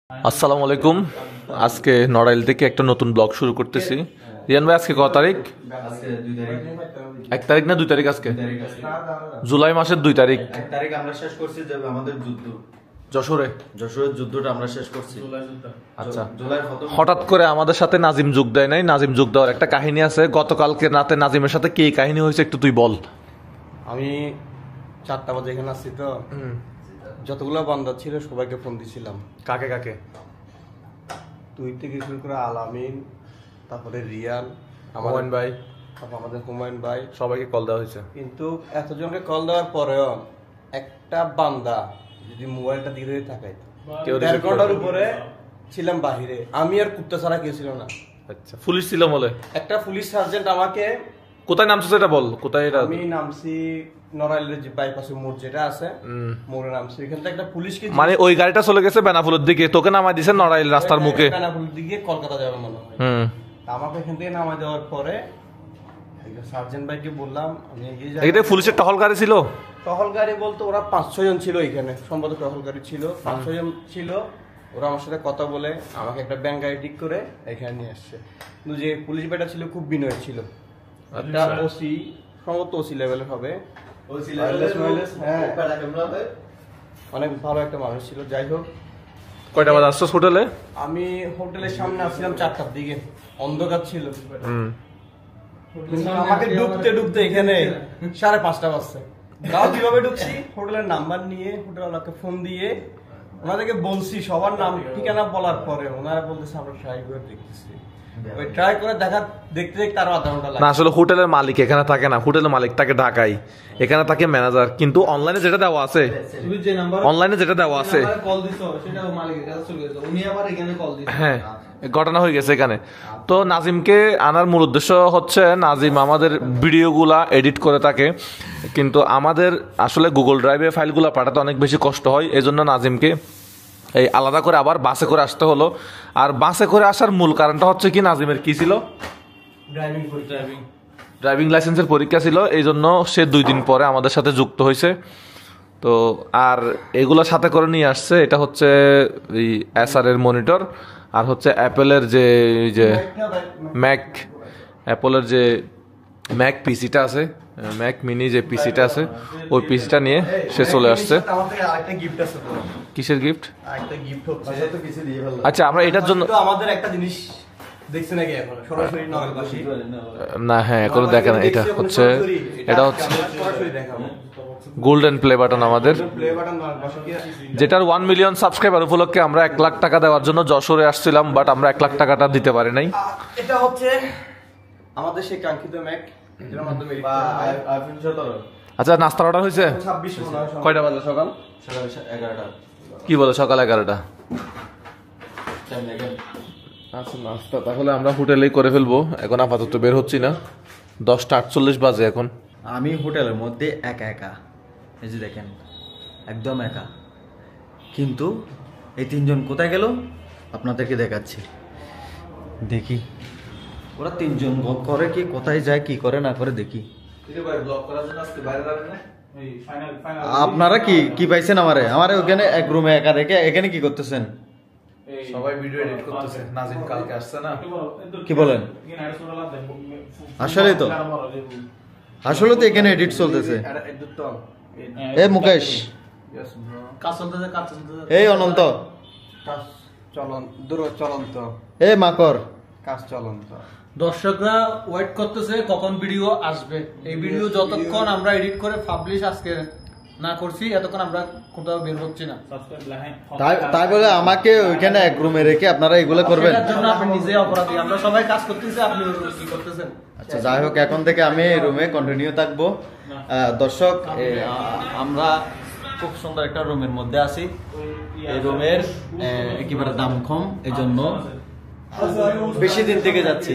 আসসালামু আলাইকুম। আজকে নড়াইল থেকে একটা নতুন ব্লগ শুরু করতেছি। রিয়ান ভাই, আজকে কত তারিখ? 1 তারিখ না 2 তারিখ? আজকে জুলাই মাসের 2 তারিখ। 1 তারিখ আমরা শেষ করছি যে আমাদের যুদ্ধ যশোরের যুদ্ধটা আমরা শেষ করছি। আচ্ছা, জুলাই হঠাৎ করে আমাদের সাথে নাজিম যোগ দেয় নাই। নাজিম যোগ দেওয়ার একটা কাহিনী আছে। গতকালকে রাতে নাজিমের সাথে কি কাহিনী হয়েছে একটু তুই বল। আমি 4টা বাজে এখানে আসছি, তো যতগুলো বান্দা ছিল সবাইকে ফোন দিছিলাম। কাকে কাকে? তুই থেকে শুরু করে আলামিন, তারপরে রিয়ান, হুমায়ুন ভাই, তারপর আমাদের হুমায়ুন ভাই, সবাইকে কল দেওয়া হয়েছে। কিন্তু এতজনকে কল দেওয়ার পরেও একটা বান্দা যদি মোবাইলটা দিকে থাকে, কেউ 1.5 ঘন্টার উপরে ছিলাম বাহিরে, আমি আর কুত্তা ছাড়া কেউ ছিল না। আচ্ছা, পুলিশ ছিল বলে? একটা পুলিশ সার্জেন্ট আমাকে, কোথায় নামছো সেটা বল। কোথায় এটা? আমি নামছি নড়াইলের যে বাইপাসে মোড় যেটা আছে, মোড়ে নামছি। এখান থেকে একটা পুলিশকে, মানে ওই গাড়িটা চলে গেছে বেনাফুলের দিকে, তোকে নামাই দিছে নড়াইল রাস্তার মুখে। বেনাপুলের দিকে কলকাতা যাবে মনে হয়। আমাকে এখান থেকে নামাই দেওয়ার পরে সার্জেন্ট ভাইকে বললাম আমি এগিয়ে যাই। এটা পুলিশের টহল গাড়ি ছিল? টহল গাড়ি বলতে ওরা 5-6 জন ছিল এখানে, সম্ভবত টহল গাড়ি ছিল, 5-6 জন ছিল। ওরা আমার সাথে কথা বলে আমাকে একটা ব্যাংক গাড়ি ঠিক করে এখানে নিয়ে আসছে। কিন্তু যে পুলিশ ভাইটা ছিল খুব বিনয় ছিল, একটা ওসি, সম্ভবত ওসি লেভেলের হবে, হ্যাঁ, অনেক ভালো একটা মানুষ ছিল। যাই হোক, কয়টা বাজে আসছো হোটেলে? আমি হোটেলের সামনে আসছিলাম 4টার দিকে, অন্ধকার ছিল। আমাকে ঢুকতে এখানে 5:30 বাজছে। তাও কিভাবে ঢুকছি, হোটেলের নাম্বার নিয়ে হোটেলওয়ালাকে ফোন দিয়ে ওনাদেরকে বলছি, সবার নাম ঠিকানা বলার পরে ওনারা বলতেছে আমরা ট্রাই করে দেখতেছি। ওই ট্রাই করে দেখতে আরো আধা ঘন্টা লাগে। না, আসলে হোটেলের মালিক এখানে থাকে না, হোটেলের মালিক থাকে ঢাকায়, এখানে থাকে ম্যানেজার। কিন্তু অনলাইনে যেটা দেওয়া আছে, হ্যাঁ, ঘটনা হয়ে গেছে এখানে। তো নাজিমকে আনার মূল উদ্দেশ্য হচ্ছে, নাজিম আমাদের ভিডিওগুলা এডিট করে থাকে, কিন্তু আমাদের আসলে গুগল ড্রাইভে ফাইলগুলো পাঠাতে অনেক বেশি কষ্ট হয়। এই জন্য নাজিমকে এই আলাদা করে আবার বাসে করে আসতে হলো। আর বাসে করে আসার মূল কারণটা হচ্ছে কি, নাজিমের কি ছিল? ড্রাইভিং লাইসেন্সের পরীক্ষা ছিল। এই জন্য সে 2 দিন পরে আমাদের সাথে যুক্ত হয়েছে। তো আর এগুলো সাথে করে নিয়ে আসছে। এটা হচ্ছে এই এসআর এর মনিটর, আর হচ্ছে অ্যাপেলের যে অ্যাপলের যে ম্যাক পিসিটা আছে, ম্যাক মিনি যে পিসিটা আছে, ওই পিসিটা নিয়ে সে চলে আসছে। কিসের গিফট? আচ্ছা, আমরা এটার জন্য আমাদের একটা জিনিস দেখছেন নাকি এখনো সরাসরি নগরবাসী? না, হ্যাঁ, এখনো দেখে না। এটা হচ্ছে সরাসরি দেখাবো গোল্ডেন প্লে বাটন আমাদের, প্লে বাটন নগরবাসীকে, যেটার 1 মিলিয়ন সাবস্ক্রাইবার উপলক্ষে আমরা 1 লাখ টাকা দেওয়ার জন্য যশোরে আসছিলাম, বাট আমরা 1 লাখ টাকাটা দিতে পারি নাই। এটা হচ্ছে আমাদের সেই কাঙ্ক্ষিত ম্যাক, যেটার মাধ্যমে আইফোন 17। আচ্ছা, নাস্তার অর্ডার হয়েছে? 26 মনে হয়। কয়টা বাজে? সকাল 11টা। কি বলে? সকাল 11টা। আচ্ছা, নাস্তা তাহলে আমরা হোটেলেই করে ফেলবো। এখন আপাতত বের হচ্ছি না, 10টা 48 বাজে এখন। আমি হোটেলের মধ্যে একা, এই যে দেখেন, একদম একা। কিন্তু এই 3 জন কোথায় গেল আপনাদেরকে দেখাচ্ছি। দেখি ওরা 3 জন করে কি, কোথায় যায়, কি করে না করে দেখি। আপনারা কি পাইছেন? আমারে ওখানে এক রুমে একা রেখে এখানে কি করতেছেন? সবাই ভিডিও এডিট করতেছে। নাজিম কালকে আসছে না? কি বলেন? আসলে তো এখানে এডিট চলতেছে। এ মুকেশ, এই অনন্ত, চলন্ত, এ মাকর, কাজ চলন্ত। দর্শকরা ওয়েট করতেছে কখন ভিডিও আসবে। এই ভিডিও যতক্ষণ আমরা এডিট করে পাবলিশ আজকে না করছি, এতক্ষণ আমরা কোথাও বের হচ্ছি না। তাই বলে আমাকে ওইখানে এক রুমে রেখে আপনারা এগুলো করবেন? এর জন্য আপনি নিজে অপরাধী। আমরা সবাই কাজ করতেছি, আপনি কি করতেছেন? আচ্ছা, যাই হোক, এখন থেকে আমি এই রুমে কন্টিনিউ থাকবো। দর্শক, আমরা খুব সুন্দর একটা রুমের মধ্যে আছি। এই রুমের একেবারে দাম কম, এই জন্য বেশি দিন থেকে যাচ্ছি।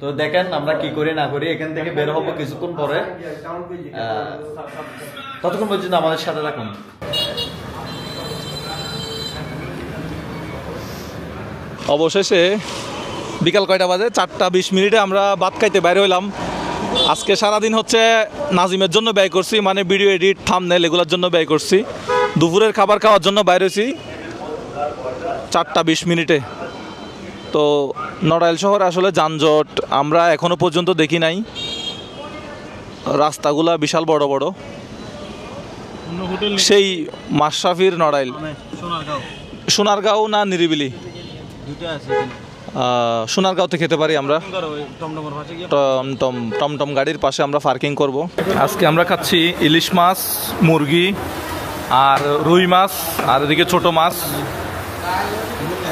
তো দেখেন আমরা কি করি না করি। এখান থেকে বের হবো কিছুক্ষণ পরে, ততক্ষণ পর্যন্ত আমাদের সাথে থাকুন। অবশেষে বিকাল কয়টা বাজে? 4টা 20 মিনিটে আমরা ভাত খাইতে বাইরে হইলাম। আজকে সারাদিন হচ্ছে নাজিমের জন্য ব্যয় করছি, মানে ভিডিও এডিট, থাম্বনেল এগুলোর জন্য ব্যয় করছি। দুপুরের খাবার খাওয়ার জন্য বাইরে হয়েছি। 4টা 20 মিনিটে। তো নড়াইল শহরে আসলে যানজট আমরা এখনো পর্যন্ত দেখি নাই, রাস্তাগুলা বিশাল বড় বড়, সেই মাশরাফির নড়াইল। সোনারগাঁও না নিরিবিলি? সোনারগাঁওতে খেতে পারি আমরা, টমটম গাড়ির পাশে আমরা পার্কিং করব। আজকে আমরা খাচ্ছি ইলিশ মাছ, মুরগি আর রুই মাছ, আর এদিকে ছোট মাছ।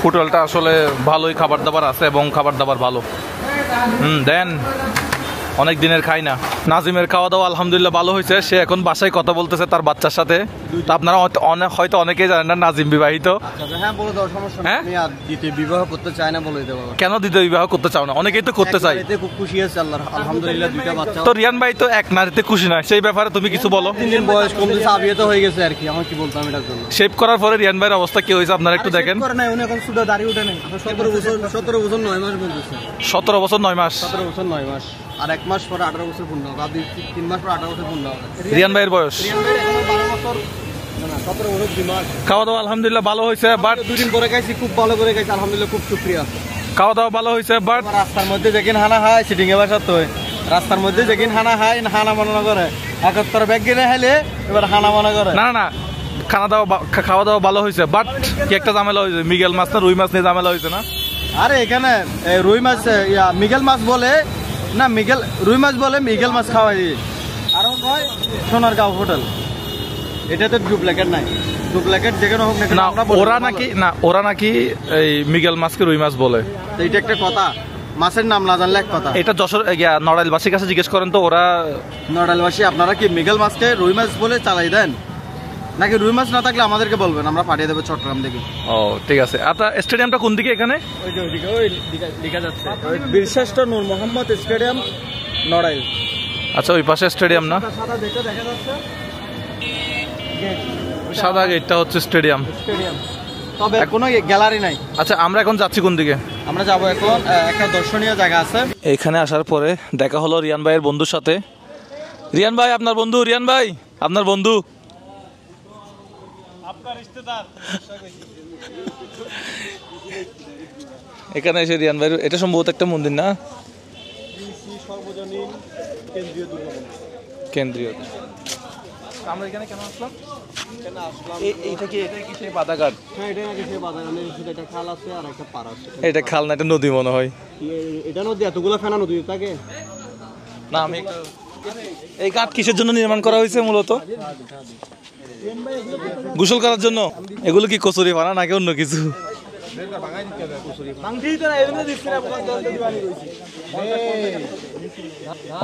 হোটেলটা আসলে ভালোই খাবার দাবার আছে এবং খাবার দাবার ভালো। দেন অনেক দিনের খাই না। নাজিমের খাওয়া দাওয়া আলহামদুলিল্লাহ ভালো হয়েছে। সে এখন বাসায় কথা বলতেছে তার বাচ্চার সাথে। তো আপনারা হয়তো অনেকেই জানেন না নাজিম বিবাহিত। হ্যাঁ বলে দাও, সমস্যা নেই। আমি আর দ্বিতীয় বিবাহ করতে চাই না বলে দেবো। কেন দ্বিতীয় বিবাহ করতে চাও না? অনেকেই তো করতে চাই। খুব খুশি আছে, আল্লাহ আলহামদুলিল্লাহ 2টা বাচ্চা। তো রিয়ান ভাই তো এক নারীতে খুশি নয়, সেই ব্যাপারে তুমি কিছু বলো। 3 দিন বয়স কমতেছে, আবিয়ে তো হয়ে গেছে আর কি। এখন কি বলতাম এটার জন্য? শেভ করার পরে রিয়ান ভাইয়ের অবস্থা কি হয়েছে আপনারা একটু দেখেন। করে নাই, উনি এখন শুধু দাড়ি উঠে নাই। 17 বছর 9 মাস বলতেছে। 17 বছর 9 মাস। 17 বছর 9 মাস, আর 1 মাস পরে 18 বছর পূর্ণ হবে। আর 3 মাস পরে 18 বছর পূর্ণ হবে। রিয়ান ভাইয়ের বয়স 12 বছর, না 17 বছর 2 মাস। খাওয়া দাওয়া আলহামদুলিল্লাহ ভালো হয়েছে, বাট 2 দিন পরে খাইছি, খুব ভালো করে খাইছি আলহামদুলিল্লাহ, খুব শুকরিয়া। খাওয়া দাওয়া ভালো হয়েছে, বাট রাস্তার মধ্যে যেখানে হানা হয় সিটিং এ বাসা তো রাস্তার মধ্যে যেখানে হানা হয় হানা মনে করে 71 ব্যাগ কিনে খাইলে এবার হানা মনে করে। না না খাওয়া দাওয়া ভালো হয়েছে, বাট কি একটা ঝামেলা হয়েছে, মৃগেল মাছ না রুই মাছ নিয়ে ঝামেলা হয়েছে না? আরে এখানে রুই মাছ মৃগেল মাছ বলে না, রুই মাছ বলে মৃগেল মাছ খাওয়াই দিয়ে আরো কয় সোনারগাঁও হোটেল। এটা তো ডুপ্লিকেট নাই, ডুপ্লিকেট যেখানে হোক না, ওরা নাকি এই মৃগেল মাছকে রুই মাছ বলে। এইটা একটা কথা, মাছের নাম না জানলে এক কথা। এটা যশোর নড়াইলবাসীর কাছে জিজ্ঞেস করেন তো, ওরা নড়াইলবাসী আপনারা কি মৃগেল মাছকে রুই মাছ বলে চালাই দেন, নাকি রুই মাছ না থাকলে আমাদেরকে বলবেন, আমরা পাঠিয়ে দেবো চট্টগ্রাম থেকে। ও ঠিক আছে। আচ্ছা স্টেডিয়ামটা কোন দিকে এখানে? দেখা যাচ্ছে বীরশ্রেষ্ঠ নূর মোহাম্মদ স্টেডিয়াম নড়াইল। আচ্ছা ওই পাশে স্টেডিয়াম না? সাদা দেখতে দেখা যাচ্ছে সাদা গেটটা হচ্ছে স্টেডিয়াম। তবে কোনো গ্যালারি নাই। আচ্ছা আমরা এখন যাচ্ছি কোন দিকে? আমরা যাব এখন একটা দর্শনীয় জায়গা আছে। এখানে আসার পরে দেখা হলো রিয়ান ভাইয়ের বন্ধুর সাথে। রিয়ান ভাই আপনার বন্ধু, রিয়ান ভাই আপনার বন্ধু। এখানে এসে রিয়ান ভাই, এটা সম্ভবত একটা মন্দির না? কেন্দ্রীয়। আমরা এখানে কেন আসলাম? এইটা কি সেই বাদাঘাট? হ্যাঁ, এটা নাকি সেই বাদাগানের শুধু একটা খাল আছে আর একটা পাড় আছে। এটা খাল না, এটা নদী মনে হয়। এটা নদী, এতগুলো ফেনা নদী থাকে না। আমি এই ঘাট কিসের জন্য নির্মাণ করা হয়েছে মূলত? গোসল করার জন্য? এগুলো কি কচুরি পানা নাকি অন্য কিছু?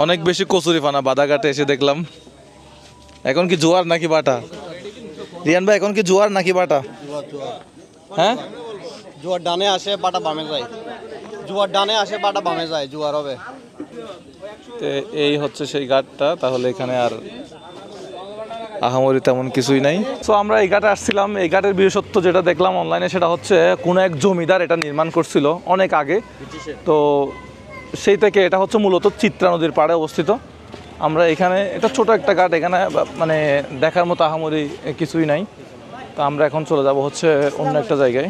অনেক বেশি কচুরি পানা বাদাঘাটে এসে দেখলাম। এখন কি জোয়ার নাকি বাটা? রিয়ান ভাই এখন কি জোয়ার নাকি বাটা? হ্যাঁ, জোয়ার ডানে আসে বাটা বামে যায়, জোয়ার ডানে আসে বাটা বামে যায়, জোয়ার হবে। এই হচ্ছে সেই ঘাটটা। তাহলে এখানে আর আহামরি তেমন কিছুই নাই। সো আমরা এই ঘাটে আসছিলাম। এই ঘাটের বিশেষত্ব যেটা দেখলাম অনলাইনে, সেটা হচ্ছে কোনো এক জমিদার এটা নির্মাণ করছিল অনেক আগে। তো সেই থেকে এটা হচ্ছে মূলত চিত্রা নদীর পাড়ে অবস্থিত। আমরা এখানে, এটা ছোট একটা ঘাট, এখানে মানে দেখার মতো আহামরি কিছুই নাই। তো আমরা এখন চলে যাব হচ্ছে অন্য একটা জায়গায়।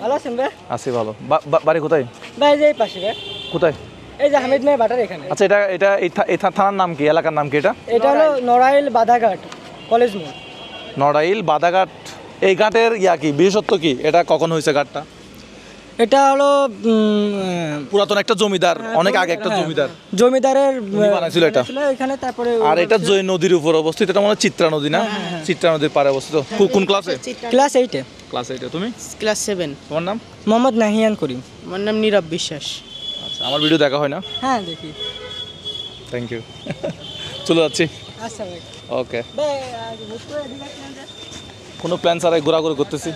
ভালো আছেন ভাই? আছি ভালো। বাড়ি কোথায়? ভাই যে এই পাশে ভাই। কোথায়? এই যে হামিদ মেয়ে বাটার এখানে। আচ্ছা এই থানার নাম কি, এলাকার নাম কি? এটা হলো নড়াইল বাদাঘাট কলেজ মোড়। নড়াইল বাদাঘাট। এই ঘাটের কি বিশেষত্ব কি? এটা কখন হয়েছে ঘাটটা? এটা হলো পুরাতন একটা জমিদার, অনেক আগে একটা জমিদারের বানাইছিল এটা এখানে। তারপরে আর এটা জয় নদীর উপর অবস্থিত। এটা মনে হয় চিত্রা নদী না? চিত্রা নদীর পাড়ে অবস্থিত। কোন ক্লাসে? ক্লাস 8-এ। ক্লাস 8-এ। তুমি? ক্লাস 7। তোমার নাম? মোহাম্মদ নাহিয়ান করিম। আমার নাম নীরব বিশ্বাস। আচ্ছা, আমার ভিডিও দেখা হয় না? হ্যাঁ দেখি। Thank you. চলে যাচ্ছি। আচ্ছা ভাই। ওকে। ভাই বুঝতে এদিকে কোনো প্ল্যান ছাড়াই ঘোরাঘুরি করতেছি।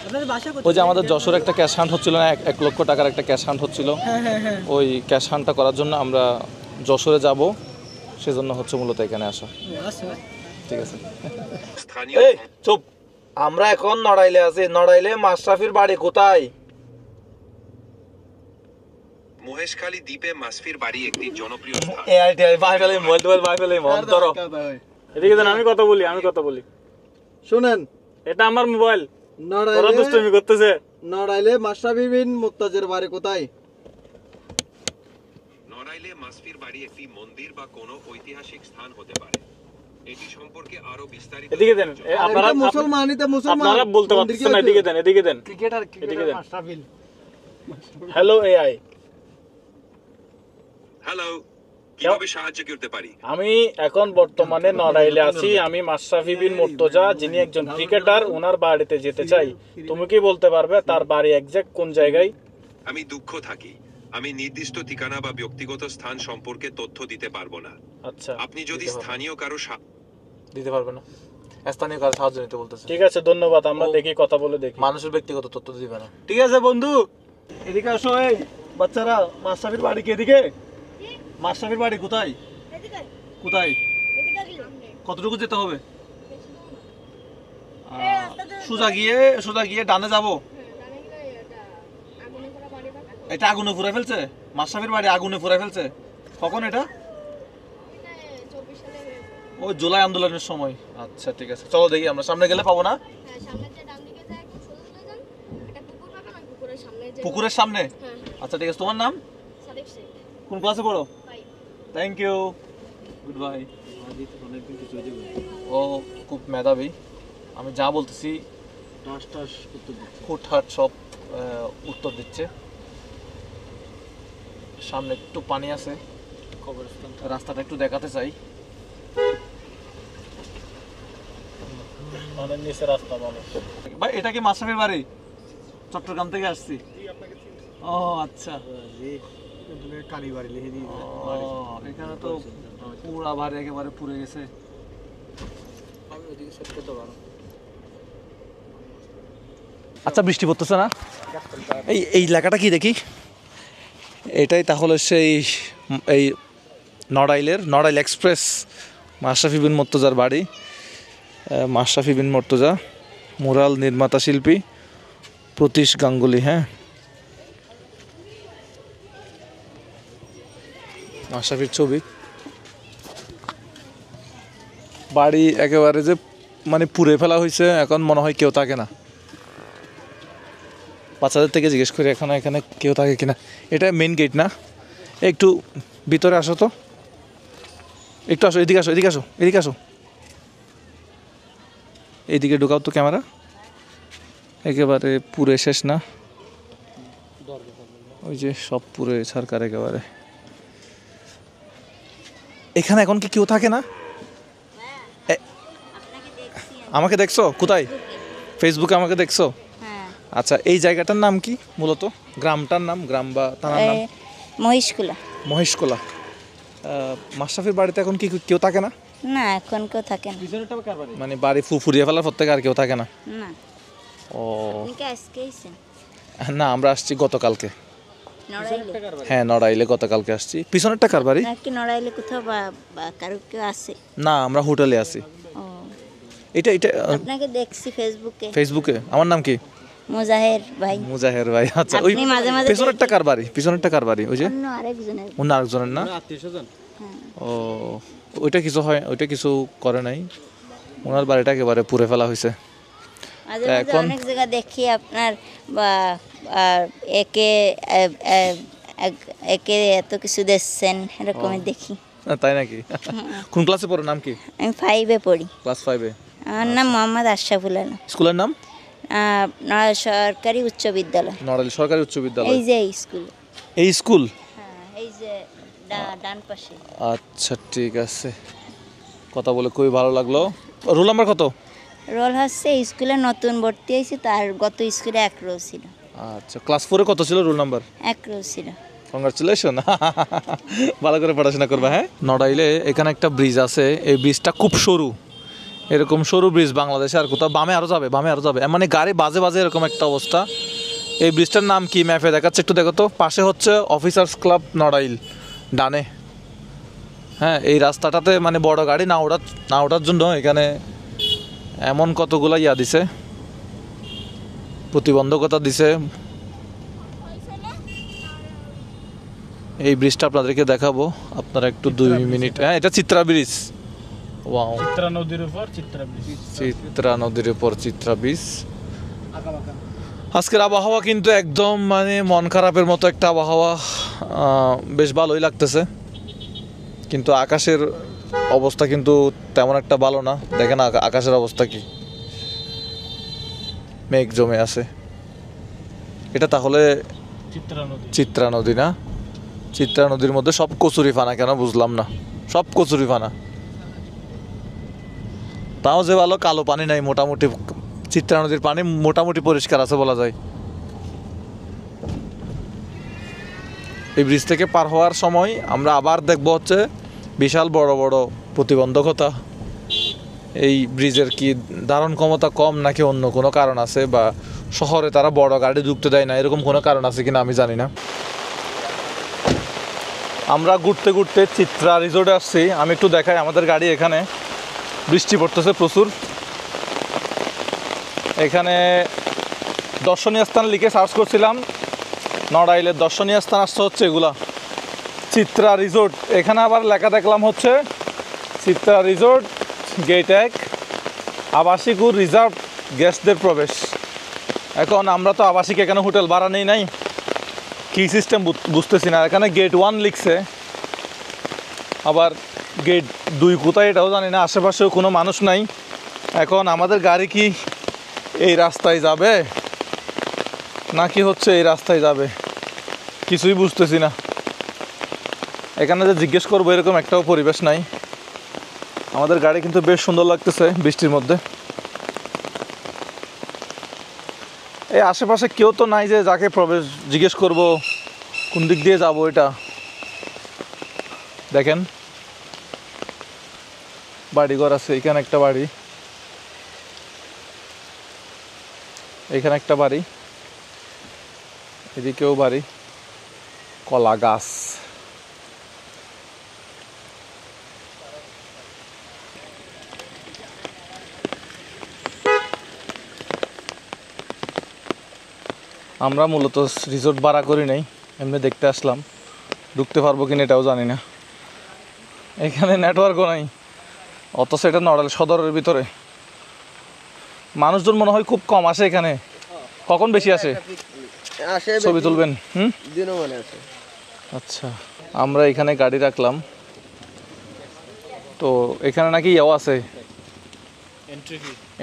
আপনাদের বাসা কোথায়? ওই যে আমাদের যশোরে একটা ক্যাশ হান্ট হচ্ছিল না, 1 লক্ষ টাকার একটা ক্যাশ হান্ট হচ্ছিল। হ্যাঁ। ওই ক্যাশ হান্টটা করার জন্য আমরা যশোরে যাব, সেজন্য হচ্ছে মূলত এখানে আসা। আচ্ছা ঠিক আছে। এই চুপ। আমরা এখন নড়াইলে আছি। নড়াইলে মাশরাফির বাড়ি কোথায়? মহেশখালী দ্বীপে মাসফির বাড়ি একটি জনপ্রিয় স্থান। এদিকে দেন, আমি কথা বলি। শুনেন, এটা আমার মোবাইল। নড়াইলে মাশরাফি বিন মুর্তজার বাড়ি কোথায়? নড়াইলে মাসফির বাড়ি একটি মন্দির বা কোনো ঐতিহাসিক স্থান হতে পারে। এটি সম্পর্কে আরো বিস্তারিত আপনারা মুসলমান আপনারা বলতে পারছেন না, এদিকে দেন cricketer Mashrafe. Hello AI, hello, কিভাবে সাহায্য করতে পারি? আমি এখন বর্তমানে নড়াইলে আছি। আমি মাশরাফি বিন মুর্তজা, যিনি একজন ক্রিকেটার, ওনার বাড়িতে যেতে চাই। তুমি কি বলতে পারবে তার বাড়ি এক্সাক্ট কোন জায়গায়? আমি দুঃখ থাকি, আমি নির্দিষ্ট ঠিকানা বা ব্যক্তিগত স্থান সম্পর্কে তথ্য দিতে পারবো না। আচ্ছা, আপনি যদি স্থানীয় কারো দিতে পারবে না, স্থানীয় কারো সাহায্য নিতে বলতেছে। ঠিক আছে, ধন্যবাদ। আমরা দেখি, কথা বলে দেখি। মানুষের ব্যক্তিগত তথ্য দিবে না। ঠিক আছে বন্ধু, এদিকে আসো। এই বাচ্চারা, মাশরাফির বাড়ি কি এদিকে? মাশরাফির বাড়ি কোথায়? কোথায়? কতটুকু যেতে হবে? সোজা গিয়ে ডানে যাবো। এটা আগুনে পুড়ে ফেলছে? মাশরাফির বাড়ি আগুনে পুড়ে ফেলছে কখন? এটা ওই জুলাই আন্দোলনের সময়। আচ্ছা ঠিক আছে, চলো দেখি। আমরা সামনে গেলে পাবো না? পুকুরের সামনে? আচ্ছা ঠিক আছে। তোমার নাম? কোন ক্লাসে পড়ো? Thank you, goodbye. ও খুব মেধাবী, আমি যা বলতেছি হুটহাট সব উত্তর দিচ্ছে। সামনে একটু পানি আছে, রাস্তাটা একটু দেখাতে চাই। নিচে রাস্তা ভালো। ভাই এটা কি মাশরাফির বাড়ি? চট্টগ্রাম থেকে আসছি। ও আচ্ছা, কালীবাড়ি লিখে দিয়ে। এখানে তো পুরা বাড়ি একেবারে পুড়ে গেছে। আচ্ছা, বৃষ্টি পড়তেছে না? এই লেখাটা কি দেখি? এটাই তাহলে সেই এই নড়াইল এক্সপ্রেস, মাশরাফি বিন মুর্তজার বাড়ি। মাশরাফি বিন মুর্তজা, মুরাল নির্মাতা শিল্পী প্রতীশ গাঙ্গুলি। হ্যাঁ, মাশরাফির ছবি। বাড়ি একেবারে যে মানে পুড়ে ফেলা হয়েছে, এখন মনে হয় কেউ থাকে না। বাচ্চাদের থেকে জিজ্ঞেস করি এখন এখানে কেউ থাকে কিনা। এটা মেইন গেট না? একটু ভিতরে আসো তো, একটু আসো, এদিকে আসো, এদিকে আসো, এদিকে আসো, এইদিকে ঢুকাও তো ক্যামেরা। একেবারে পুরে শেষ না? ওই যে সব পুরে সরকার একেবারে। এখানে এখন কি কেউ থাকে না? আমাকে দেখছো কোথায়? ফেসবুকে আমাকে দেখছো? আচ্ছা, এই জায়গাটার নাম কি মূলত? গ্রামটার নাম, গ্রাম বা থানার নাম? মহেশকোলা। মাশরাফির বাড়িতে এখন কি কেউ থাকে না? না, এখন কেউ থাকে না। মানে বাড়ি ফুরিয়ে ফেলার পর থেকে আর কেউ থাকে না? না। ও আজকে এসেছেন? না, আমরা আসছি গতকালকে। নড়াইলে? হ্যাঁ, নড়াইলে গতকালকে আসছি। পিছনেরটা কার বাড়ি? নাকি নড়াইলে কোথাও বা কারো কেউ আছে? না, আমরা হোটেলে আছি। এটা আপনাকে দেখছি ফেসবুকে। ফেসবুকে? আমার নাম কি? মুজাহের ভাই। মুজাহের ভাই। আচ্ছা, ওই পিছনেরটা কার বাড়ি? পিছনেরটা কার বাড়ি? ওই যে অন্য আরেকজনের না? ও, ওইটা কিছু হয়, ওইটা কিছু করে নাই। ওনার বাড়িটা একেবারে পুড়ে ফেলা হয়েছে। এখন অনেক জায়গা দেখি আপনার একে এত কিছু দেখছেন, এরকমই দেখি। তাই নাকি? কোন ক্লাসে পড়ো? নাম কি? আমি 5-এ পড়ি। ক্লাস 5-এ? আমার নাম মোহাম্মদ আশরাফুল আলম। স্কুলের নাম? সরকারি উচ্চ বিদ্যালয়। নড়াইল সরকারি উচ্চ বিদ্যালয়। এই যে স্কুল। এই স্কুল? হ্যাঁ, এই যে ডান পাশে। আচ্ছা ঠিক আছে, কথা বলে খুবই ভালো লাগলো। রোল নাম্বার কত? রোল হচ্ছে স্কুলে নতুন ভর্তি হয়েছে, তার গত স্কুলে 1 রো ছিল। আচ্ছা, ক্লাস 4-এ কত ছিল রোল নাম্বার? 1 রো ছিল। কংগ্রাচুলেশন, ভালো করে পড়াশোনা করবা। হ্যাঁ, নড়াইলে এখানে একটা ব্রিজ আছে, এই ব্রিজটা খুব সরু। এরকম সরু ব্রিজ বাংলাদেশে আর কোথাও? বামে আরও যাবে, মানে গাড়ি বাজে এরকম একটা অবস্থা। এই ব্রিজটার নাম কি ম্যাপে দেখাচ্ছে? একটু দেখো তো। পাশে হচ্ছে অফিসার্স ক্লাব নড়াইল, ডানে। হ্যাঁ, এই রাস্তাটাতে মানে বড় গাড়ি না ওঠার জন্য এখানে এমন কতগুলো দিছে, প্রতিবন্ধকতা দিছে। এই ব্রিজটা আপনাদেরকে দেখাবো, আপনারা একটু 2 মিনিট। হ্যাঁ, এটা চিত্রা ব্রিজ। ওয়াও, চিত্রা নদীর উপর চিত্রা ব্রিজ। চিত্রা নদীর উপর চিত্রা ব্রিজ। আজকের আবহাওয়া কিন্তু একদম মানে মন খারাপের মতো একটা আবহাওয়া, বেশ ভালোই লাগতেছে, কিন্তু আকাশের অবস্থা কিন্তু তেমন একটা ভালো না। দেখেন আকাশের অবস্থা কি, মেঘ জমে আছে। এটা তাহলে চিত্রা নদী না? চিত্রা নদীর মধ্যে সব কচুরি ফানা কেন বুঝলাম না, সব কচুরি ফানা। তাও যে ভালো কালো পানি নাই, মোটামুটি চিত্রা নদীর পানি মোটামুটি পরিষ্কার আছে বলা যায়। এই ব্রিজ থেকে পার হওয়ার সময় আমরা আবার দেখব হচ্ছে বিশাল বড় বড় প্রতিবন্ধকতা। এই ব্রিজের কি ধারণ ক্ষমতা কম নাকি অন্য কোনো কারণ আছে, বা শহরে তারা বড় গাড়ি ঢুকতে দেয় না, এরকম কোনো কারণ আছে কিনা আমি জানি না। আমরা ঘুরতে ঘুরতে চিত্রা রিসোর্টে আসছি। আমি একটু দেখাই আমাদের গাড়ি এখানে। বৃষ্টি পড়তেছে প্রচুর। এখানে দর্শনীয় স্থান লিখে সার্চ করছিলাম, নড়াইলের দর্শনীয় স্থান আসছে হচ্ছে এগুলা চিত্রা রিসোর্ট। এখানে আবার লেখা দেখলাম হচ্ছে চিত্রা রিসোর্ট গেট 1 আবাসিক ও রিজার্ভ গেস্টদের প্রবেশ। এখন আমরা তো আবাসিক, এখানে হোটেল ভাড়া নেই নাই, কী সিস্টেম বুঝতেছি না। এখানে গেট 1 লিখছে, আবার গেট 2 কোথায় এটাও জানি না। আশেপাশেও কোনো মানুষ নাই। এখন আমাদের গাড়ি কি এই রাস্তায় যাবে নাকি হচ্ছে এই রাস্তায় যাবে কিছুই বুঝতেছি না। এখানে যে জিজ্ঞেস করবো এরকম একটাও পরিবেশ নাই। আমাদের গাড়ি কিন্তু বেশ সুন্দর লাগতেছে বৃষ্টির মধ্যে। এই আশেপাশে কেউ তো নাই যে যাকে প্রবেশ জিজ্ঞেস করব কোন দিক দিয়ে যাব। এটা দেখেন বাড়িঘর আছে, এখানে একটা বাড়ি, এখানে একটা বাড়ি, এদিকেও বাড়ি, কলা গাছ। আমরা মূলত রিসোর্ট ভাড়া করি নাই, এমনি দেখতে আসলাম। ঢুকতে পারবো কিনা এটাও জানি না। এখানে নেটওয়ার্কও নাই, অথচ এটা নড়াইল সদরের ভিতরে। মানুষজন মনে হয় খুব কম আসে এখানে। কখন বেশি আসে? ছবি তুলবেন? আচ্ছা, আমরা এখানে গাড়ি রাখলাম। তো এখানে নাকি ইয়েও আছে,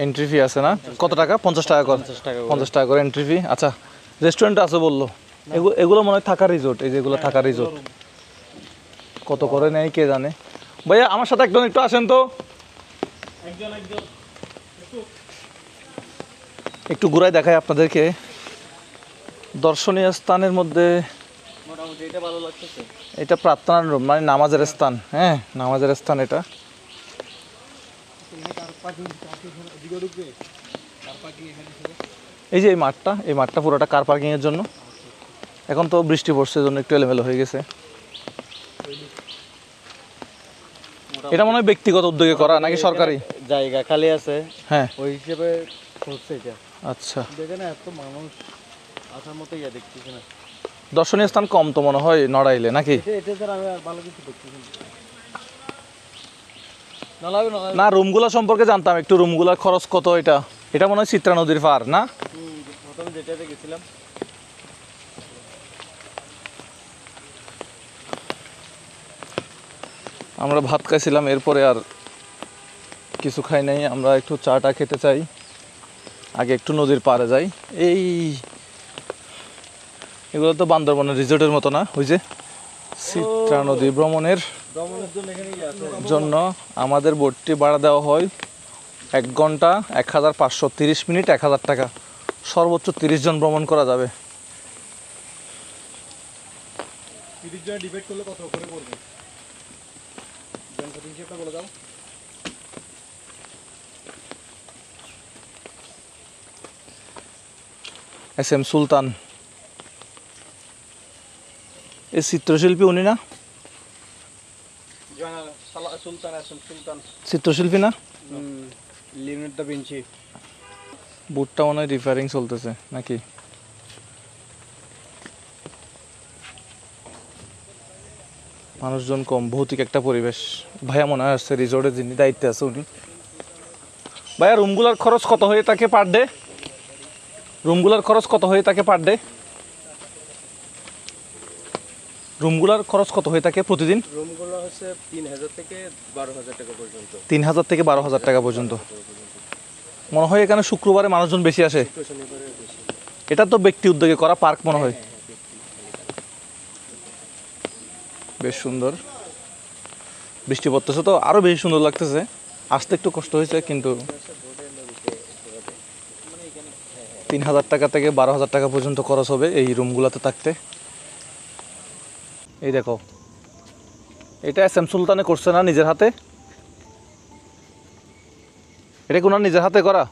এন্ট্রি ফি আছে না? কত টাকা? 50 টাকা করে। 50 টাকা করে এন্ট্রি ফি। আচ্ছা, রেস্টুরেন্ট আছে বললো। এগুলো মনে হয় থাকার রিসোর্ট। এই যেগুলো থাকার রিসোর্ট, কত করে নেয় কে জানে। ভাইয়া আমার সাথে একজন একটু আসেন তো, একটু ঘুরাই দেখাই আপনাদেরকে। দর্শনীয় স্থানের মধ্যে মোটামুটি এটা ভালো লাগতেছে। এটা প্রার্থনার রুম, মানে নামাজের স্থান। হ্যাঁ, নামাজের স্থান এটা। এই যে এই মাঠটা পুরোটা কার পার্কিং এর জন্য। এখন তো বৃষ্টি পড়ছে, জন্য একটু এলোমেলো হয়ে গেছে। এটা মনে হয় ব্যক্তিগত উদ্যোগে করা নাকি সরকারি? জায়গা খালি আছে, হ্যাঁ, ওই হিসেবে করছে এটা। আচ্ছা, দেখে না এত মানুষ আসার মতো ইয়া দেখতেছি না। দর্শনীয় স্থান কম তো মনে হয় নড়াইলে নাকি? এটা স্যার আমি আর ভালো কিছু দেখতেছি না। রুমগুলো সম্পর্কে জানতাম একটু, রুমগুলোর খরচ কত? এটা মনে হয় চিত্রা নদীর পার না? প্রথমে যেটাতে গেছিলাম। আমরা ভাত খাইছিলাম, এরপরে আর কিছু খাই নাই। আমরা একটু চাটা খেতে চাই, আগে একটু নদীর পাড়ে যাই। এগুলো তো বান্দরবনের রিসোর্টের মতো না? ওই যে চিত্রা নদী ভ্রমণের জন্য আমাদের বোটটি ভাড়া দেওয়া হয় 1 ঘন্টা 1500, 30 মিনিট 1000 টাকা। সর্বোচ্চ 30 জন ভ্রমণ করা যাবে। 30 জন ডিভাইড করলে কত করে পড়বে? হিসেবটা বলে দাও। SM সুলতান, এই চিত্রশিল্পী উনি না? চিত্রশিল্পী না? Leonardo da Vinci. বুটটা মনে হয় রিপেয়ারিং চলতেছে নাকি? মানুষজন কম, ভৌতিক একটা পরিবেশ। ভাইয়া মনে হয় আসছে রিসোর্টের, যিনি দায়িত্বে আছে উনি। ভাইয়া রুমগুলোর খরচ কত হয়ে থাকে পার ডে? রুমগুলোর খরচ কত হয়ে থাকে পার ডে? রুমগুলোর খরচ কত হয়ে থাকে প্রতিদিন? রুমগুলো হচ্ছে 3000 থেকে 12000 টাকা পর্যন্ত। 3000 থেকে 12000 টাকা পর্যন্ত। মনে হয় এখানে শুক্রবারে মানুষজন বেশি আসে। শনিবারে বেশি। এটা তো ব্যক্তি উদ্যোগে করা পার্ক মনে হয়। বেশ সুন্দর, বৃষ্টি পড়তেছে তো আরো বেশি সুন্দর লাগতেছে। আসতে একটু কষ্ট হয়েছে, কিন্তু 3000 টাকা থেকে 12000 টাকা পর্যন্ত খরচ হবে এই রুমগুলোতে থাকতে। এই দেখো, এটা এসএম সুলতানে করছে না নিজের হাতে? এটা কি ওনার নিজের হাতে করা?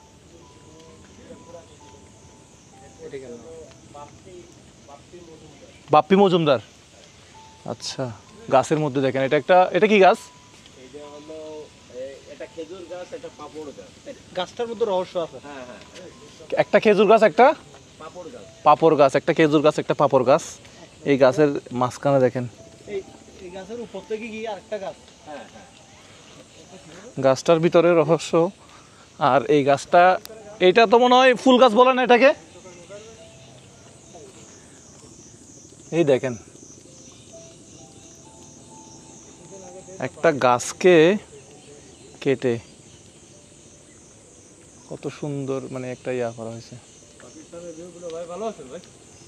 বাপ্পি মজুমদার। আচ্ছা, গাছের মধ্যে দেখেন এটা কি গাছ? গাছটার মধ্যে রহস্য আছে। একটা খেজুর গাছ, একটা পাপড় গাছ, একটা খেজুর গাছ, একটা পাপড় গাছ। এই গাছের মাঝখানে দেখেন এই গাছের উপর থেকে গিয়ে আরেকটা গাছ। গাছটার ভিতরে রহস্য। আর এই গাছটা, এইটা তো মনে হয় ফুল গাছ বলে না এটাকে? এই দেখেন, একটা গাছকে কেটে কত সুন্দর মানে একটা ইয়া করা হয়েছে।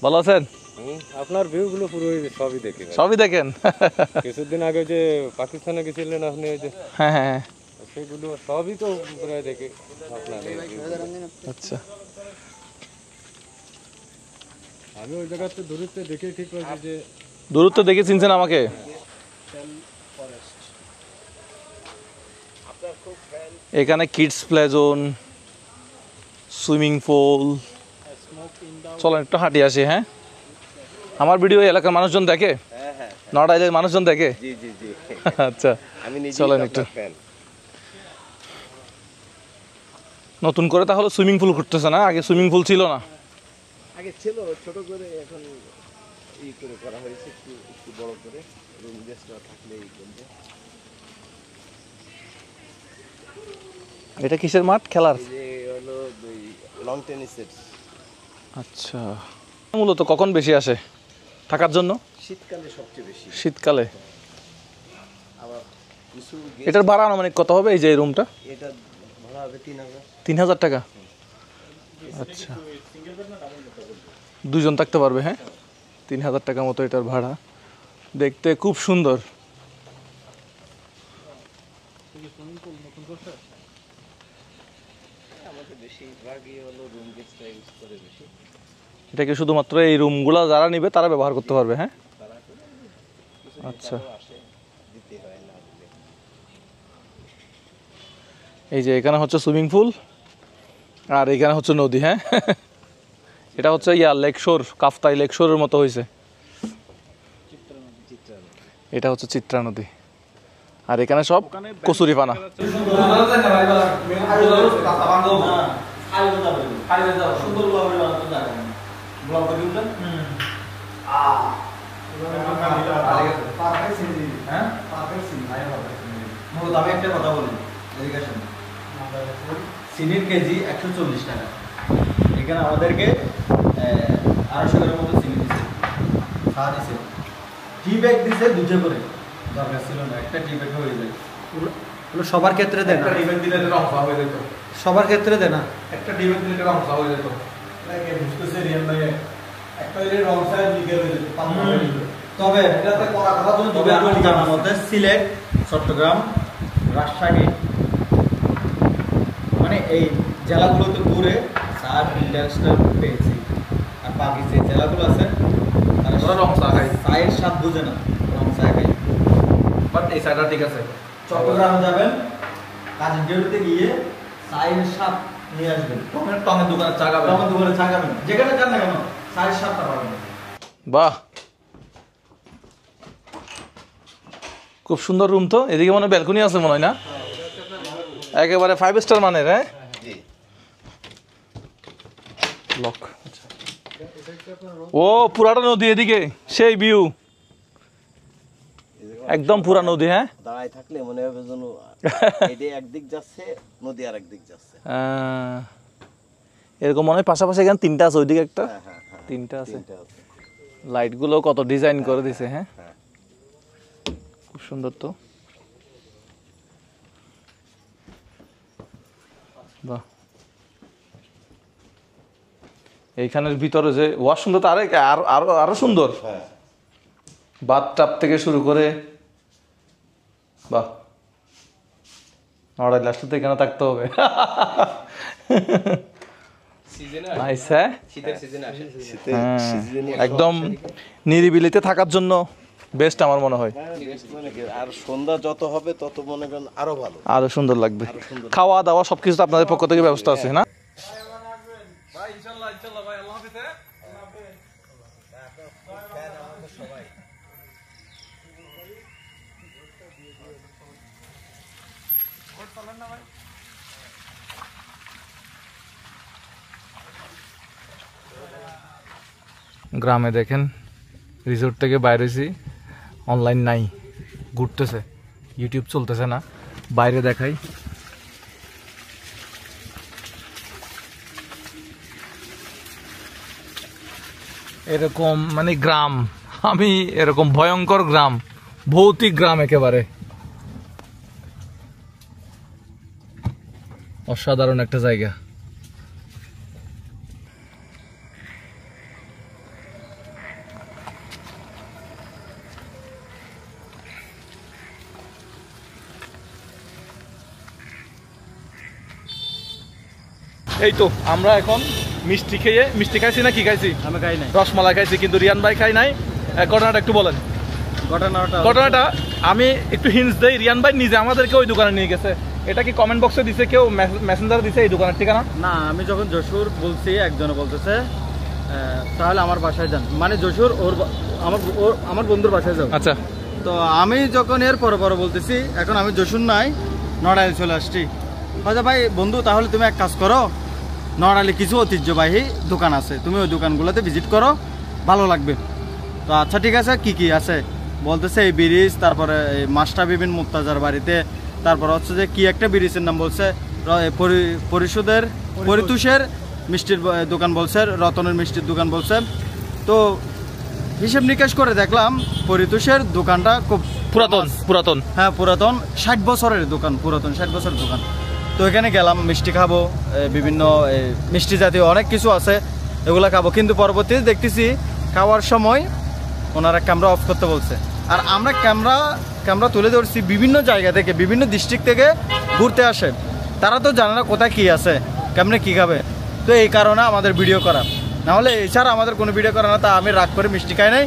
ভালো আছেন? আপনার ভিউগুলো পুরো সবই দেখি। সবই দেখেন? কিছুদিন আগে যে পাকিস্তানে গেছিলেন আপনি, ওই যে হ্যাঁ হ্যাঁ, সেগুলো সবই তো প্রায় দেখে আপনার। আচ্ছা। আমি ওই জায়গাতে দূরত্বে দেখে ঠিক হয়েছে যে দূরত্ব দেখে চিনছেন আমাকে? এখানে kids play zone, swimming pool. চলেন একটু হাঁটি আসি। হ্যাঁ, আমার ভিডিও এলাকার মানুষজন দেখে? নড়াইলের মানুষজন দেখে? আচ্ছা, চলেন একটু। নতুন করে তাহলে সুইমিং পুল করতেছে না? আগে সুইমিং পুল ছিল না? আগে ছিল ছোট করে, এখন ই করে করা হয়েছে একটু বড় করে, রুম গেস্টরা থাকলে এই করবে। এটা কিসের মাঠ খেলার? যে হলো লং টেনিসের। আচ্ছা, মূলত কখন বেশি আসে থাকার জন্য? শীতকালে সবচেয়ে বেশি। শীতকালে। আবার কিছু এটার ভাড়া আনুমানিক কত হবে এই যে এই রুমটা? এটা ভাড়া হবে 3000। 3000 টাকা। আচ্ছা, দুজন থাকতে পারবে। হ্যাঁ, 3000 টাকা মতো এটার ভাড়া। দেখতে খুব সুন্দর। এটা কি শুধুমাত্র এই রুমগুলো যারা নিবে তারা ব্যবহার করতে পারবে? হ্যাঁ, আচ্ছা। এই যে এখানে হচ্ছে সুইমিং পুল, আর এখানে হচ্ছে নদী। হ্যাঁ, এটা হচ্ছে লেকশোর, কাফতাই লেকশোরের মতো হয়েছে। এটা হচ্ছে চিত্রা নদী, আর এখানে সব কচুরি পানা। আমি একটা কথা বলি, চিনির কেজি 140 টাকা। এখানে আমাদেরকে 250 টাকার মতো চিনি দিচ্ছে, চা দিচ্ছে, টি ব্যাগ দিচ্ছে 2 করে। দরকার ছিল না, একটা টি ব্যাগ হয়ে যায়। সবার ক্ষেত্রে দেয় না, টি ব্যাগ দিলে রংসা হয়ে যেত। সবার ক্ষেত্রে দেয় না। একটা টি ব্যাগ দিলে রংসা হয়ে যেত। বুঝতেছে রিয়ান ভাই, একটা রংসা লিখে হয়ে যেত। তবে এটাতে করা কথা তুমি জানার মধ্যে সিলেট, চট্টগ্রাম, রাজশাহী, মানে এই জেলাগুলোতে ঘুরে চার ইন্ডাস্ট্রিয়াল পেয়েছি। আর বাকি যে জেলাগুলো আছে তারা রংসা খায়, চায়ের স্বাদ বুঝে না, রংসা খায়। বাট এই সাইডটা ঠিক আছে। চট্টগ্রামে যাবেন, কাজের ডিউটিতে গিয়ে চায়ের স্বাদ নিয়ে আসবেন। টমের দোকানে চা খাবেন, টমের দোকানে চা খাবেন, যেখানে যান না কেন চায়ের স্বাদটা পাবেন। বাহ, খুব সুন্দর রুম তো। এদিকে মনে হয় ব্যালকনি আছে মনে হয় না? একেবারে 5 স্টার মানের। হ্যাঁ, লক। ও পুরাটা নদী, এদিকে সেই ভিউ, একদম পুরা নদী। হ্যাঁ, দাঁড়ায় থাকলে মনে হবে যেন এটা একদিক যাচ্ছে, নদী আর একদিক যাচ্ছে। এরকম মনে হয় পাশাপাশি এখানে তিনটা আছে, ওইদিকে একটা তিনটা আছে। লাইটগুলো কত ডিজাইন করে দিছে, হ্যাঁ খুব সুন্দর তো। বাহ, এইখানের ভিতরে যে ওয়াশরুম তো আরো সুন্দর, বাথটাব থেকে শুরু করে। বাহ, নড়াইলে আসলে তো এখানে থাকতে হবে। নাইস, হ্যাঁ একদম নিরিবিলিতে থাকার জন্য বেস্ট আমার মনে হয়। আর সন্ধ্যা যত হবে তত মনে করেন আরো ভালো, আরো সুন্দর লাগবে। খাওয়া দাওয়া সবকিছু তো আপনাদের পক্ষ থেকে ব্যবস্থা আছে না? গ্রামে দেখেন রিসোর্ট থেকে বাইরে হয়েছি, অনলাইন নাই, ঘুরতেছে, ইউটিউব চলতেছে না, বাইরে দেখাই। এরকম মানে গ্রাম, আমি এরকম ভয়ঙ্কর গ্রাম, ভৌতিক গ্রাম একেবারে, অসাধারণ একটা জায়গা। এই তো আমরা এখন মিষ্টি খেয়ে, মিষ্টি খাইছি না কি খাইছি? আমি খাই নাই, রসমালাই খাইছি, কিন্তু রিয়ান ভাই খাই নাই। ঘটনাটা একটু বলেন। ঘটনাটা আমি একটু হিন্টস দেই। রিয়ান ভাই নিজে আমাদেরকে ওই দোকানে নিয়ে গেছে। এটা কি কমেন্ট বক্সে দিছে কেউ, মেসেঞ্জারে দিছে এই দোকানের ঠিকানা? না, আমি যখন যশোর বলছি একজনে বলতেছে তাহলে আমার বাসায় যান, মানে যশোর আমার বন্ধুর বাসায় যাও। আচ্ছা, তো আমি যখন এর পরে বলতেছি এখন আমি যশোর নাই, নড়াইলে চলে আসছি। আচ্ছা ভাই বন্ধু, তাহলে তুমি এক কাজ করো, নড়াইলে কিছু ঐতিহ্যবাহী দোকান আছে, তুমি ওই দোকানগুলোতে ভিজিট করো, ভালো লাগবে। তো আচ্ছা ঠিক আছে, কি কি আছে বলতেছে, এই ব্রিজ, তারপরে মাস্টার বিবিন মুক্তাজার বাড়িতে, তারপর হচ্ছে যে কি একটা ব্রিজের নাম বলছে, পরিতোষের মিষ্টির দোকান বলছে, রতনের মিষ্টির দোকান বলছে। তো হিসেব নিকেশ করে দেখলাম পরিতোষের দোকানটা খুব পুরাতন হ্যাঁ পুরাতন, 60 বছরের দোকান, পুরাতন 60 বছরের দোকান। তো এখানে গেলাম, মিষ্টি খাবো, বিভিন্ন মিষ্টি জাতীয় অনেক কিছু আছে, এগুলো খাবো। কিন্তু পরবর্তীতে দেখতেছি খাওয়ার সময় ওনারা ক্যামেরা অফ করতে বলছে, আর আমরা ক্যামেরা তুলে ধরছি বিভিন্ন জায়গা থেকে, বিভিন্ন ডিস্ট্রিক্ট থেকে ঘুরতে আসে, তারা তো জানে না কোথায় কী আছে, কেমনে কী খাবে। তো এই কারণে আমাদের ভিডিও করা, নাহলে এছাড়া আমাদের কোনো ভিডিও করা না। তা আমি রাগ করে মিষ্টি খাই নাই,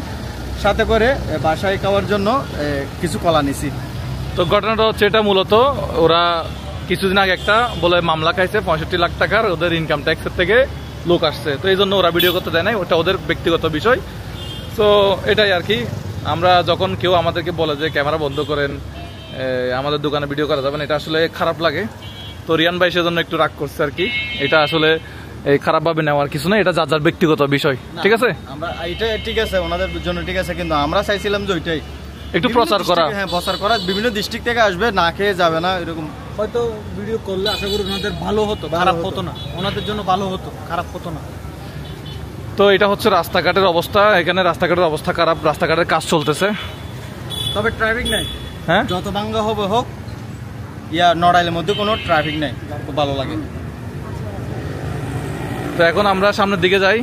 সাথে করে বাসায় খাওয়ার জন্য কিছু কলা নিছি। তো ঘটনাটা হচ্ছে এটা, মূলত ওরা কিছুদিন আগে একটা বলে মামলা খাইছে 65 লাখ টাকার, ওদের ইনকাম ট্যাক্সের থেকে লোক আসছে, তো এই জন্য ওরা ভিডিও করতে দেয় নাই, ওটা ওদের ব্যক্তিগত বিষয়। তো এটাই আর কি, আমরা যখন কেউ আমাদেরকে বলে যে ক্যামেরা বন্ধ করেন, আমাদের দোকানে ভিডিও করা যাবে না, এটা আসলে খারাপ লাগে। তো রিয়ান ভাই সেজন্য একটু রাগ করছে আর কি। এটা আসলে এই খারাপভাবে নেওয়ার কিছু না, এটা যার যার ব্যক্তিগত বিষয়, ঠিক আছে? আমরা এটা ঠিক আছে, ওনাদের জন্য ঠিক আছে, কিন্তু আমরা চাইছিলাম যে ওইটাই একটু প্রচার করা, হ্যাঁ প্রচার করা, বিভিন্ন ডিস্ট্রিক্ট থেকে আসবে, না খেয়ে যাবে না, এরকম হয়তো ভিডিও করলে আশা করি ওনাদের ভালো হতো, খারাপ হতো না, ওনাদের জন্য ভালো হতো, খারাপ হতো না। তো এটা হচ্ছে রাস্তাঘাটের অবস্থা, এখানে রাস্তাঘাটের অবস্থা খারাপ, রাস্তাঘাটের কাজ চলতেছে, তবে ট্রাফিক নাই। হ্যাঁ, যত ভাঙ্গা হবে হোক, নড়াইলের মধ্যে কোনো ট্রাফিক নাই, খুব ভালো লাগে। তো এখন আমরা সামনের দিকে যাই।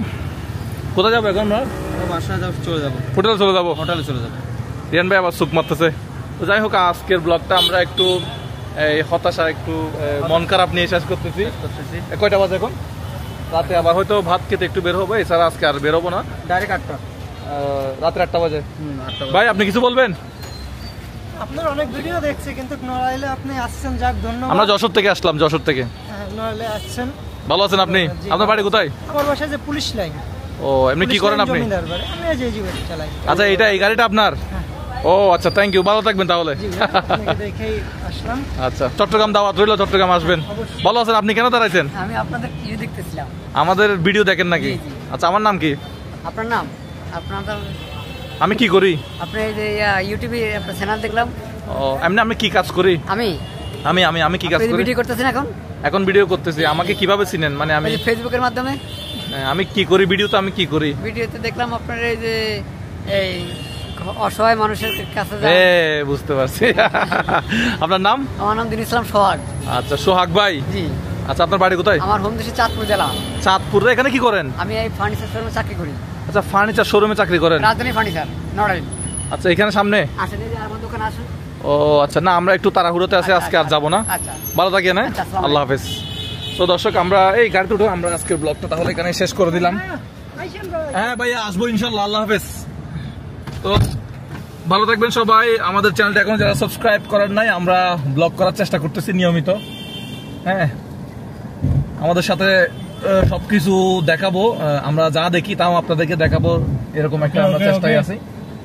কোথায় যাবো এখন? আমরা বাসায় চলে যাবো, হোটেলে চলে যাবো। হোটেলে চলে যাবো। রিয়ান ভাই আবার সুখ মারতেছে। তো যাই হোক, আজকের ব্লগটা আমরা একটু এই হতাশা, একটু মন খারাপ নিয়ে শেষ করতেছি। কয়টা বাজে এখন? রাতে আবার হয়তো ভাত খেতে একটু বের হবো, এছাড়া আজকে আর বের হবো না, ডাইরেক্ট 8টা, রাত্রে 8টা বাজে। ভাই আপনি কিছু বলবেন? আপনার অনেক ভিডিও দেখছি, কিন্তু নড়াইলে আপনি আসছেন, যাক ধন্যবাদ। আমরা যশোর থেকে আসলাম, যশোর থেকে। নড়াইলে আসছেন, ভালো আছেন আপনি? আপনার বাড়ি কোথায়? আমার বাসায় যে পুলিশ লাইন। ও, এমনি কি করেন আপনি? জমিদার বাড়ি, আমি এই যে জীবন চালাই। আচ্ছা, এই গাড়িটা আপনার? ও আচ্ছা, থ্যাংক ইউ, ভালো থাকবেন তাহলে। দেখেই আসলাম। আচ্ছা, চট্টগ্রাম দাওয়াত রইল, চট্টগ্রাম আসবেন। ভালো আছেন? আপনি কেন দাঁড়াইছেন? আমি আপনাদের ভিডিও দেখতেছিলাম। আমাদের ভিডিও দেখেন নাকি? আচ্ছা, আমার নাম কি? আপনার নাম? আপনার আমি কি করি? আপনি এই যে ইউটিউবে আপনার চ্যানেল দেখলাম। ও, এমনি আমি কি কাজ করি? আমি আমি কি কাজ করি? ভিডিও করতেছেন এখন? এখন ভিডিও করতেছি, আমাকে কিভাবে চিনেন? মানে আমি ফেসবুকের মাধ্যমে। আমি কি করি ভিডিও, তো আমি কি করি ভিডিওতে দেখলাম আপনার এই যে এই অসহায় মানুষের কাছে যান। বুঝতে পারছি। আপনার নাম? আমার নাম দিন ইসলাম সোহাগ। আচ্ছা সোহাগ ভাই। জি। আচ্ছা আপনার বাড়ি কোথায়? আমার হোম দেশে চাঁদপুর জেলা। চাঁদপুরে। এখানে কি করেন? আমি এই ফার্নিচার শোরুমে চাকরি করি। আচ্ছা ফার্নিচার শোরুমে চাকরি করেন? রাজধানী ফার্নিচার, নড়াইল। আচ্ছা এখানে সামনে? আসেন এই যে আমার দোকানে আসুন। ও আচ্ছা, না আমরা একটু তাড়াহুড়োতে আছি আজকে, আর যাবো না। আচ্ছা ভালো থাকেন, হ্যাঁ, আল্লাহ হাফেজ। তো দর্শক আমরা এই গাড়িতে উঠে আমরা আজকের ব্লগটা তাহলে এখানে শেষ করে দিলাম। হ্যাঁ ভাইয়া আসবো ইনশাল্লাহ, আল্লাহ হাফেজ। তো ভালো থাকবেন সবাই। আমাদের চ্যানেলটা এখন যারা সাবস্ক্রাইব করার নাই, আমরা ব্লগ করার চেষ্টা করতেছি নিয়মিত। হ্যাঁ আমাদের সাথে সবকিছু দেখাবো, আমরা যা দেখি তাও আপনাদেরকে দেখাবো, এরকম একটা আমরা চেষ্টায় আছি।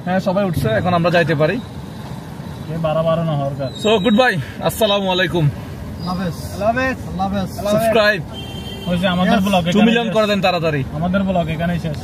হ্যাঁ সবাই উঠছে, এখন আমরা যাইতে পারি। সো গুড বাই, আসসালামু আলাইকুম, সাবস্ক্রাইব 2 মিলিয়ন করে দেন তাড়াতাড়ি। আমাদের ব্লগ এখানেই শেষ।